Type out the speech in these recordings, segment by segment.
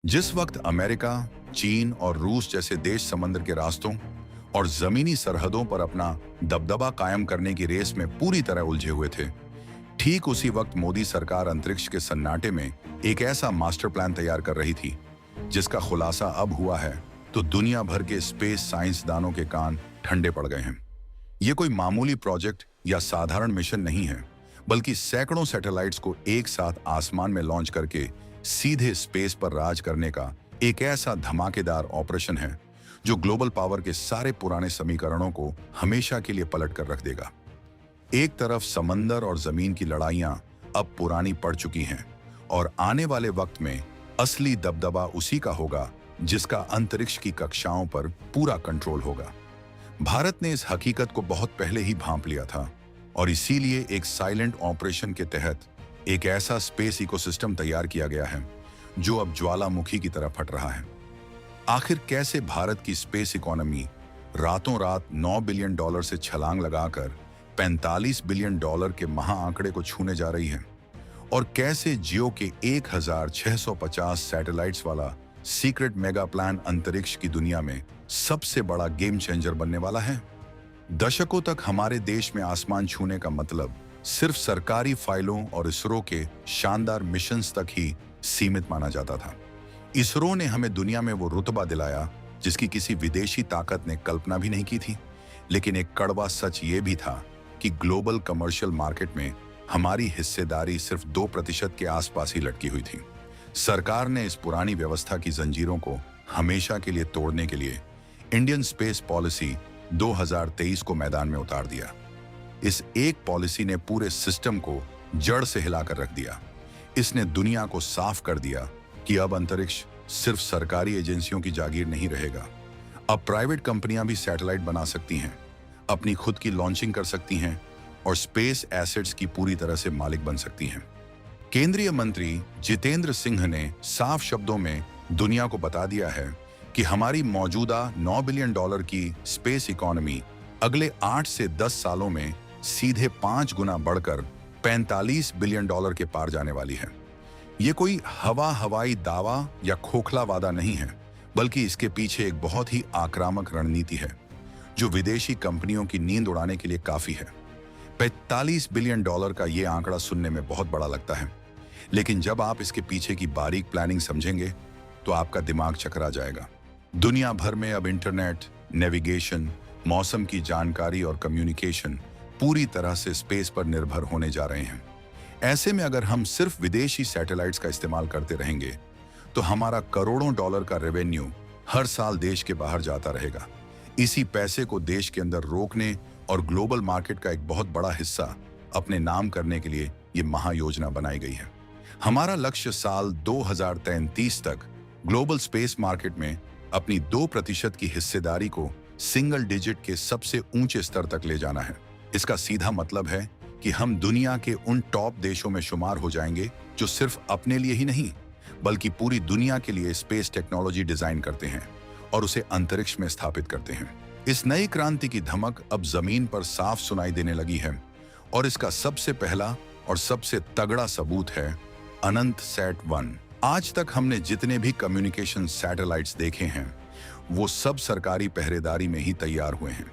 जिस वक्त अमेरिका, चीन और रूस जैसे देश समुद्र के रास्तों और जमीनी सरहदों पर अपना दबदबा कायम करने की रेस में पूरी तरह उलझे हुए थे, ठीक उसी वक्त मोदी सरकार अंतरिक्ष के सन्नाटे में एक ऐसा मास्टर प्लान तैयार कर रही थी जिसका खुलासा अब हुआ है तो दुनिया भर के स्पेस साइंसदानों के कान ठंडे पड़ गए हैं। ये कोई मामूली प्रोजेक्ट या साधारण मिशन नहीं है, बल्कि सैकड़ों सैटेलाइट्स को एक साथ आसमान में लॉन्च करके सीधे स्पेस पर राज करने का एक ऐसा धमाकेदार ऑपरेशन है जो ग्लोबल पावर के सारे पुराने समीकरणों को हमेशा के लिए पलट कर रख देगा। एक तरफ समंदर और जमीन की लड़ाइयां अब पुरानी पड़ चुकी हैं और आने वाले वक्त में असली दबदबा उसी का होगा जिसका अंतरिक्ष की कक्षाओं पर पूरा कंट्रोल होगा। भारत ने इस हकीकत को बहुत पहले ही भांप लिया था और इसीलिए एक साइलेंट ऑपरेशन के तहत एक ऐसा स्पेस इकोसिस्टम तैयार किया गया है जो अब ज्वालामुखी की तरह फट रहा है। आखिर कैसे भारत की स्पेस इकोनॉमी रातों रात $9 बिलियन से छलांग लगाकर $45 बिलियन के महाआंकड़े को छूने जा रही है, और कैसे जियो के 1650 सैटेलाइट्स वाला सीक्रेट मेगा प्लान अंतरिक्ष की दुनिया में सबसे बड़ा गेम चेंजर बनने वाला है। दशकों तक हमारे देश में आसमान छूने का मतलब सिर्फ सरकारी फाइलों और इसरो के शानदार मिशंस तक ही सीमित माना जाता था। इसरो ने हमें दुनिया में वो रुतबा दिलाया जिसकी किसी विदेशी ताकत ने कल्पना भी नहीं की थी। लेकिन एक कड़वा सच ये भी था कि ग्लोबल कमर्शियल मार्केट में हमारी हिस्सेदारी सिर्फ 2% के आसपास ही लटकी हुई थी। सरकार ने इस पुरानी व्यवस्था की जंजीरों को हमेशा के लिए तोड़ने के लिए इंडियन स्पेस पॉलिसी 2023 को मैदान में उतार दिया। इस एक पॉलिसी ने पूरे सिस्टम को जड़ से हिलाकर रख दिया। इसने दुनिया को साफ कर दिया कि अब अंतरिक्ष सिर्फ सरकारी एजेंसियों की जागीर नहीं रहेगा। अब प्राइवेट कंपनियां भी सैटेलाइट बना सकती हैं, अपनी खुद की लॉन्चिंग कर सकती हैं और स्पेस एसेट्स की पूरी तरह से मालिक बन सकती हैं। केंद्रीय मंत्री जितेंद्र सिंह ने साफ शब्दों में दुनिया को बता दिया है कि हमारी मौजूदा $9 बिलियन की स्पेस इकोनॉमी अगले 8 से 10 सालों में सीधे 5 गुना बढ़कर $45 बिलियन के पार जाने वाली है। ये कोई हवाई दावा या खोखला वादा नहीं है, बल्कि इसके पीछे एक बहुत ही आक्रामक रणनीति है जो विदेशी कंपनियों की नींद उड़ाने के लिए काफी है। $45 बिलियन का ये आंकड़ा सुनने में बहुत बड़ा लगता है, लेकिन जब आप इसके पीछे की बारीक प्लानिंग समझेंगे तो आपका दिमाग चकरा जाएगा। दुनिया भर में अब इंटरनेट, नेविगेशन, मौसम की जानकारी और कम्युनिकेशन पूरी तरह से स्पेस पर निर्भर होने जा रहे हैं। ऐसे में अगर हम सिर्फ विदेशी सैटेलाइट्स का इस्तेमाल करते रहेंगे तो हमारा करोड़ों डॉलर का रेवेन्यू हर साल देश के बाहर जाता रहेगा। इसी पैसे को देश के अंदर रोकने और ग्लोबल मार्केट का एक बहुत बड़ा हिस्सा अपने नाम करने के लिए ये महायोजना बनाई गई है। हमारा लक्ष्य साल 2033 तक ग्लोबल स्पेस मार्केट में अपनी 2% की हिस्सेदारी को सिंगल डिजिट के सबसे ऊंचे स्तर तक ले जाना है। इसका सीधा मतलब है कि हम दुनिया के उन टॉप देशों में शुमार हो जाएंगे जो सिर्फ अपने लिए ही नहीं बल्कि पूरी दुनिया के लिए स्पेस टेक्नोलॉजी डिजाइन करते हैं और उसे अंतरिक्ष में स्थापित करते हैं। इस नई क्रांति की धमक अब जमीन पर साफ सुनाई देने लगी है और इसका सबसे पहला और सबसे तगड़ा सबूत है अनंत सैट 1। आज तक हमने जितने भी कम्युनिकेशन सैटेलाइट्स देखे हैं वो सब सरकारी पहरेदारी में ही तैयार हुए हैं,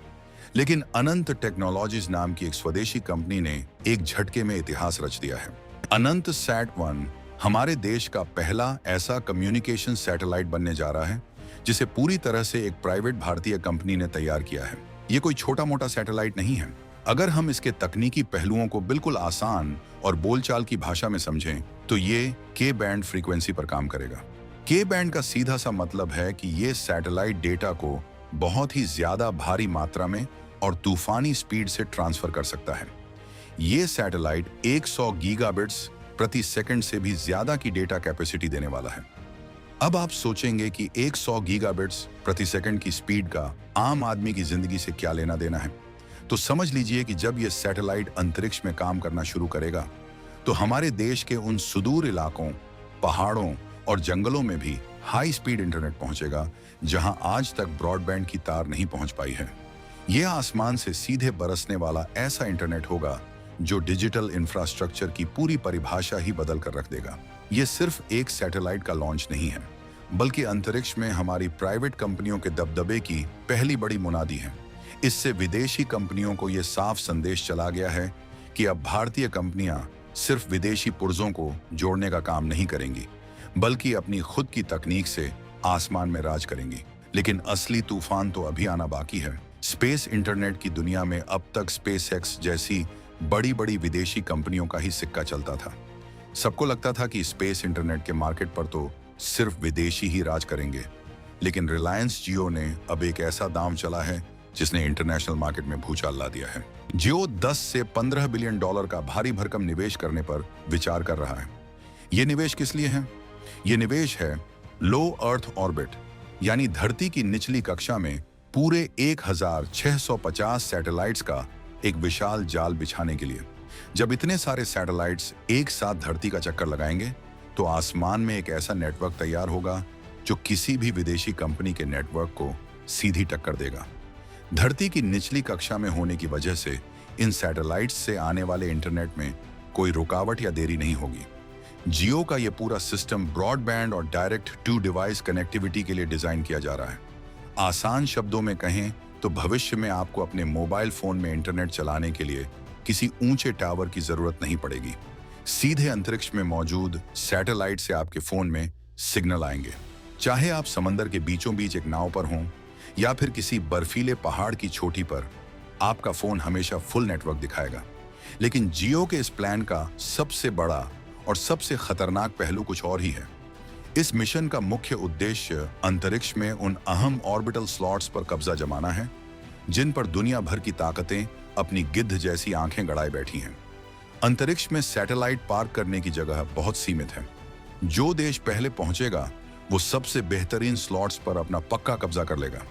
लेकिन अनंत टेक्नोलॉजीज नाम की एक स्वदेशी कंपनी ने एक झटके में इतिहास रच दिया है। अनंत सैट 1 हमारे देश का पहला ऐसा कम्युनिकेशन सैटेलाइट बनने जा रहा है जिसे पूरी तरह से एक प्राइवेट भारतीय कंपनी ने तैयार किया है। ये कोई छोटा मोटा सैटेलाइट नहीं है। अगर हम इसके तकनीकी पहलुओं को बिल्कुल आसान और बोलचाल की भाषा में समझें तो ये के बैंड फ्रीक्वेंसी पर काम करेगा। के बैंड का सीधा सा मतलब है कि ये सैटेलाइट डेटा को बहुत ही ज्यादा भारी मात्रा में और तूफानी स्पीड से ट्रांसफर कर सकता है। ये सैटेलाइट 100 गीगाबिट्स प्रति सेकंड से भी ज्यादा की डेटा कैपेसिटी देने वाला है। अब आप सोचेंगे कि 100 गीगाबिट्स प्रति सेकंड की स्पीड का आम आदमी की जिंदगी से क्या लेना देना है, तो समझ लीजिए कि जब यह सैटेलाइट अंतरिक्ष में काम करना शुरू करेगा तो हमारे देश के उन सुदूर इलाकों, पहाड़ों और जंगलों में भी हाई स्पीड इंटरनेट पहुंचेगा जहां आज तक ब्रॉडबैंड की तार नहीं पहुंच पाई है। यह आसमान से सीधे बरसने वाला ऐसा इंटरनेट होगा जो डिजिटल इंफ्रास्ट्रक्चर की पूरी परिभाषा ही बदल कर रख देगा। यह सिर्फ एक सैटेलाइट का लॉन्च नहीं है, बल्कि अंतरिक्ष में हमारी प्राइवेट कंपनियों के दबदबे की पहली बड़ी मुनादी है। इससे विदेशी कंपनियों को यह साफ संदेश चला गया है कि अब भारतीय कंपनियां सिर्फ विदेशी पुर्जों को जोड़ने का काम नहीं करेंगी, बल्कि अपनी खुद की तकनीक से आसमान में राज करेंगी। लेकिन असली तूफान तो अभी आना बाकी है। स्पेस इंटरनेट की दुनिया में अब तक स्पेसएक्स जैसी बड़ी बड़ी विदेशी कंपनियों का ही सिक्का चलता था। सबको लगता था कि स्पेस इंटरनेट के मार्केट पर तो सिर्फ विदेशी ही राज करेंगे, लेकिन रिलायंस जियो ने अब एक ऐसा दांव चला है जिसने इंटरनेशनल मार्केट में भूचाल ला दिया है। जियो 10 से 15 बिलियन डॉलर का भारी भरकम निवेश करने पर विचार कर रहा है। यह निवेश किस लिए है? यह निवेश है लो अर्थ ऑर्बिट, यानी धरती की निचली कक्षा में पूरे 1650 सैटेलाइट्स का एक विशाल जाल बिछाने के लिए। जब इतने सारे सैटेलाइट्स एक साथ धरती का चक्कर लगाएंगे तो आसमान में एक ऐसा नेटवर्क तैयार होगा जो किसी भी विदेशी कंपनी के नेटवर्क को सीधी टक्कर देगा। धरती की निचली कक्षा में होने की वजह से इन सैटेलाइट्स से आने वाले इंटरनेट में कोई रुकावट या देरी नहीं होगी। जियो का यह पूरा सिस्टम ब्रॉडबैंड और डायरेक्ट टू डिवाइस कनेक्टिविटी के लिए डिजाइन किया जा रहा है। आसान शब्दों में कहें तो भविष्य में आपको अपने मोबाइल फोन में इंटरनेट चलाने के लिए किसी ऊंचे टावर की जरूरत नहीं पड़ेगी। सीधे अंतरिक्ष में मौजूद सैटेलाइट से आपके फोन में सिग्नल आएंगे। चाहे आप समंदर के बीचों बीच एक नाव पर हों या फिर किसी बर्फीले पहाड़ की चोटी पर, आपका फोन हमेशा फुल नेटवर्क दिखाएगा। लेकिन जियो के इस प्लान का सबसे बड़ा और सबसे खतरनाक पहलू कुछ और ही है। इस मिशन का मुख्य उद्देश्य अंतरिक्ष में उन अहम ऑर्बिटल स्लॉट्स पर कब्जा जमाना है जिन पर दुनिया भर की ताकतें अपनी गिद्ध जैसी आंखें गड़ाए बैठी हैं। अंतरिक्ष में सैटेलाइट पार्क करने की जगह बहुत सीमित है। जो देश पहले पहुंचेगा वो सबसे बेहतरीन स्लॉट्स पर अपना पक्का कब्जा कर लेगा।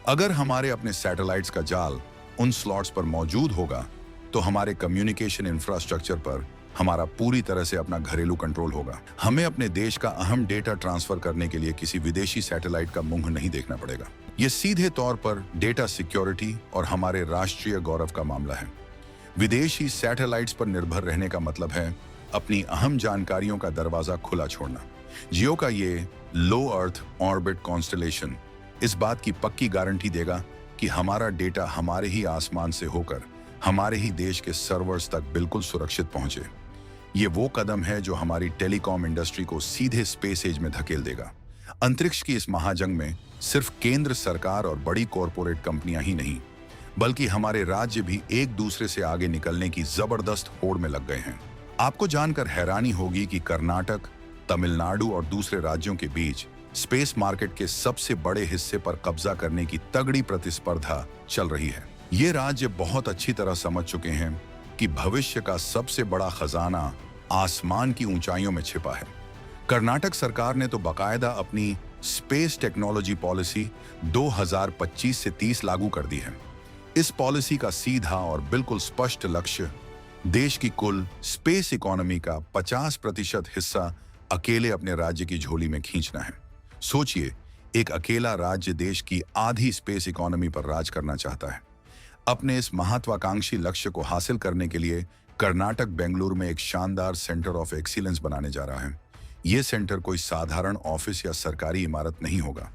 अगर हमारे अपने सैटेलाइट्स का जाल उन स्लॉट्स पर मौजूद होगा तो हमारे कम्युनिकेशन इंफ्रास्ट्रक्चर पर हमारा पूरी तरह से अपना घरेलू कंट्रोल होगा। हमें अपने देश का अहम डेटा ट्रांसफर करने के लिए किसी विदेशी सैटेलाइट का मुंह नहीं देखना पड़ेगा। यह सीधे तौर पर डेटा सिक्योरिटी और हमारे राष्ट्रीय गौरव का मामला है। विदेशी सैटेलाइट्स पर निर्भर रहने का मतलब है अपनी अहम जानकारियों का दरवाजा खुला छोड़ना। जियो का ये लो अर्थ ऑर्बिट कॉन्स्टलेशन इस बात की पक्की गारंटी देगा कि हमारा डेटा हमारे ही आसमान से होकर हमारे ही देश के सर्वर्स तक बिल्कुल सुरक्षित पहुंचे। ये वो कदम है जो हमारी टेलीकॉम इंडस्ट्री को सीधे स्पेस एज में धकेल देगा। अंतरिक्ष की इस महाजंग में सिर्फ केंद्र सरकार और बड़ी कॉरपोरेट कंपनियां ही नहीं, बल्कि हमारे राज्य भी एक दूसरे से आगे निकलने की जबरदस्त होड़ में लग गए हैं। आपको जानकर हैरानी होगी कि कर्नाटक, तमिलनाडु और दूसरे राज्यों के बीच स्पेस मार्केट के सबसे बड़े हिस्से पर कब्जा करने की तगड़ी प्रतिस्पर्धा चल रही है। ये राज्य बहुत अच्छी तरह समझ चुके हैं कि भविष्य का सबसे बड़ा खजाना आसमान की ऊंचाइयों में छिपा है। कर्नाटक सरकार ने तो बाकायदा अपनी स्पेस टेक्नोलॉजी पॉलिसी 2025 से 30 लागू कर दी है। इस पॉलिसी का सीधा और बिल्कुल स्पष्ट लक्ष्य देश की कुल स्पेस इकोनॉमी का 50% हिस्सा अकेले अपने राज्य की झोली में खींचना है। सोचिए, एक अकेला राज्य देश की आधी स्पेस इकोनॉमी पर राज करना चाहता है। अपने इस महत्वाकांक्षी लक्ष्य को हासिल करने के लिए कर्नाटक बेंगलुरु में एक शानदार सेंटर ऑफ एक्सीलेंस बनाने जा रहा है। यह सेंटर कोई साधारण ऑफिस या सरकारी इमारत नहीं होगा।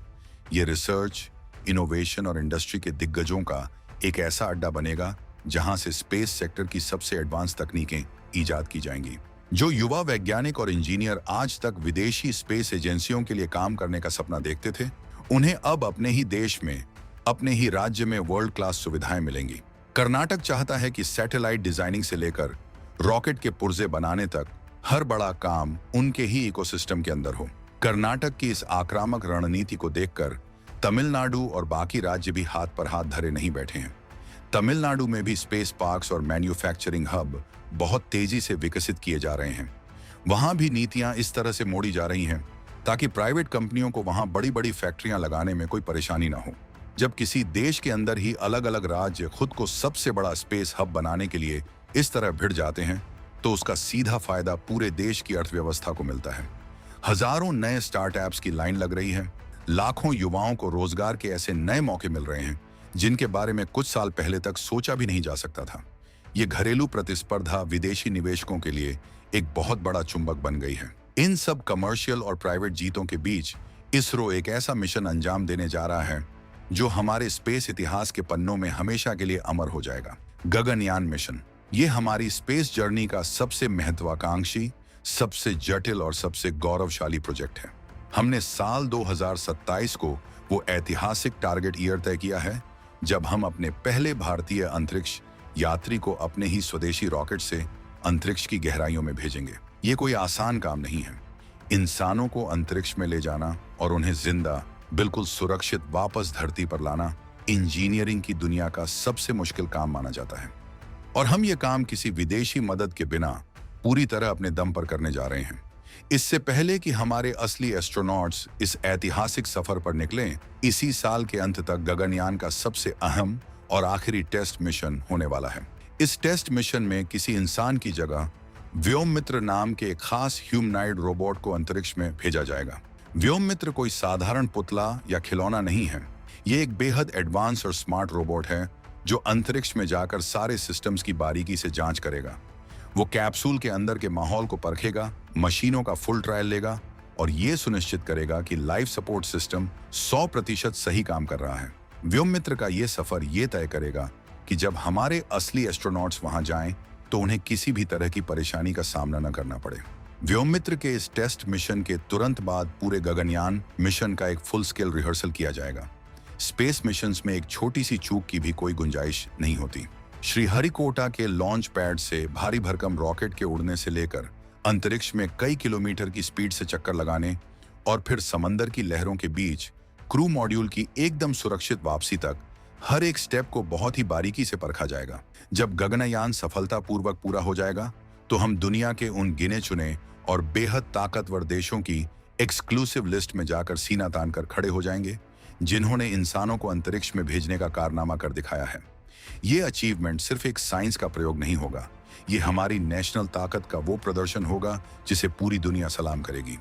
यह रिसर्च, इनोवेशन और इंडस्ट्री के दिग्गजों का एक ऐसा अड्डा बनेगा जहां से स्पेस सेक्टर की सबसे एडवांस तकनीकें ईजाद की जाएंगी। जो युवा वैज्ञानिक और इंजीनियर आज तक विदेशी स्पेस एजेंसियों के लिए काम करने का सपना देखते थे, उन्हें अब अपने ही देश में, अपने ही राज्य में वर्ल्ड क्लास सुविधाएं मिलेंगी। कर्नाटक चाहता है कि सैटेलाइट डिजाइनिंग से लेकर रॉकेट के पुर्जे बनाने तक हर बड़ा काम उनके ही इकोसिस्टम के अंदर हो। कर्नाटक की इस आक्रामक रणनीति को देखकर तमिलनाडु और बाकी राज्य भी हाथ पर हाथ धरे नहीं बैठे हैं। तमिलनाडु में भी स्पेस पार्क्स और मैन्युफैक्चरिंग हब बहुत तेजी से विकसित किए जा रहे हैं। वहां भी नीतियां इस तरह से मोड़ी जा रही हैं ताकि प्राइवेट कंपनियों को वहां बड़ी बड़ी फैक्ट्रियां लगाने में कोई परेशानी ना हो। जब किसी देश के अंदर ही अलग अलग राज्य खुद को सबसे बड़ा स्पेस हब बनाने के लिए इस तरह भिड़ जाते हैं तो उसका सीधा फायदा पूरे देश की अर्थव्यवस्था को मिलता है। हजारों नए स्टार्टअप्स की लाइन लग रही है। लाखों युवाओं को रोजगार के ऐसे नए मौके मिल रहे हैं जिनके बारे में कुछ साल पहले तक सोचा भी नहीं जा सकता था। ये घरेलू प्रतिस्पर्धा विदेशी निवेशकों के लिए एक बहुत बड़ा चुंबक बन गई है। इन सब कमर्शियल और प्राइवेट जीतों के बीच इसरो एक ऐसा मिशन अंजाम देने जा रहा है जो हमारे स्पेस इतिहास के पन्नों में हमेशा के लिए अमर हो जाएगा। गगनयान मिशन, ये हमारी स्पेस जर्नी का सबसे महत्वाकांक्षी, सबसे जटिल और सबसे गौरवशाली प्रोजेक्ट है। हमने साल 2027 को वो ऐतिहासिक टारगेट ईयर तय किया है जब हम अपने पहले भारतीय अंतरिक्ष यात्री को अपने ही स्वदेशी रॉकेट से अंतरिक्ष की गहराइयों में भेजेंगे। ये कोई आसान काम नहीं है। इंसानों को अंतरिक्ष में ले जाना और उन्हें जिंदा, बिल्कुल सुरक्षित वापस धरती पर लाना इंजीनियरिंग की दुनिया का सबसे मुश्किल काम माना जाता है। और हम ये काम किसी विदेशी मदद के बिना पूरी तरह अपने दम पर करने जा रहे हैं। इससे पहले कि हमारे असली एस्ट्रोनॉट्स इस ऐतिहासिक सफर पर निकलें, इसी साल के अंत तक गगनयान का सबसे अहम और आखिरी टेस्ट मिशन होने वाला है। इस टेस्ट मिशन में किसी इंसान की जगह व्योममित्र नाम के एक खास ह्यूमनॉइड रोबोट को अंतरिक्ष में भेजा जाएगा। व्योममित्र कोई साधारण पुतला या खिलौना नहीं है। ये एक बेहद एडवांस और स्मार्ट रोबोट है जो अंतरिक्ष में जाकर सारे सिस्टम्स की बारीकी से जांच करेगा। वो कैप्सूल के अंदर के माहौल को परखेगा, मशीनों का फुल ट्रायल लेगा और ये सुनिश्चित करेगा कि लाइफ सपोर्ट सिस्टम 100% सही काम कर रहा है। व्योममित्र का ये सफर ये तय करेगा कि जब हमारे असली एस्ट्रोनॉट्स वहां जाएं तो उन्हें किसी भी तरह की परेशानी का सामना न करना पड़े। व्योममित्र के इस टेस्ट मिशन के तुरंत बाद पूरे गगनयान मिशन का एक फुल स्केल रिहर्सल किया जाएगा। स्पेस मिशंस में एक छोटी सी चूक की भी कोई गुंजाइश नहीं होती। श्रीहरिकोटा के लॉन्च पैड से भारी भरकम रॉकेट के उड़ने से लेकर अंतरिक्ष में कई किलोमीटर की स्पीड से चक्कर लगाने और फिर समंदर की लहरों के बीच क्रू मॉड्यूल की एकदम सुरक्षित वापसी तक हर एक स्टेप को बहुत ही बारीकी से परखा जाएगा। जब गगनयान सफलतापूर्वक पूरा हो जाएगा तो हम दुनिया के उन गिने चुने और बेहद ताकतवर देशों की एक्सक्लूसिव लिस्ट में जाकर सीना तान कर खड़े हो जाएंगे जिन्होंने इंसानों को अंतरिक्ष में भेजने का कारनामा कर दिखाया है। ये अचीवमेंट सिर्फ एक साइंस का प्रयोग नहीं होगा, ये हमारी नेशनल ताकत का वो प्रदर्शन होगा जिसे पूरी दुनिया सलाम करेगी।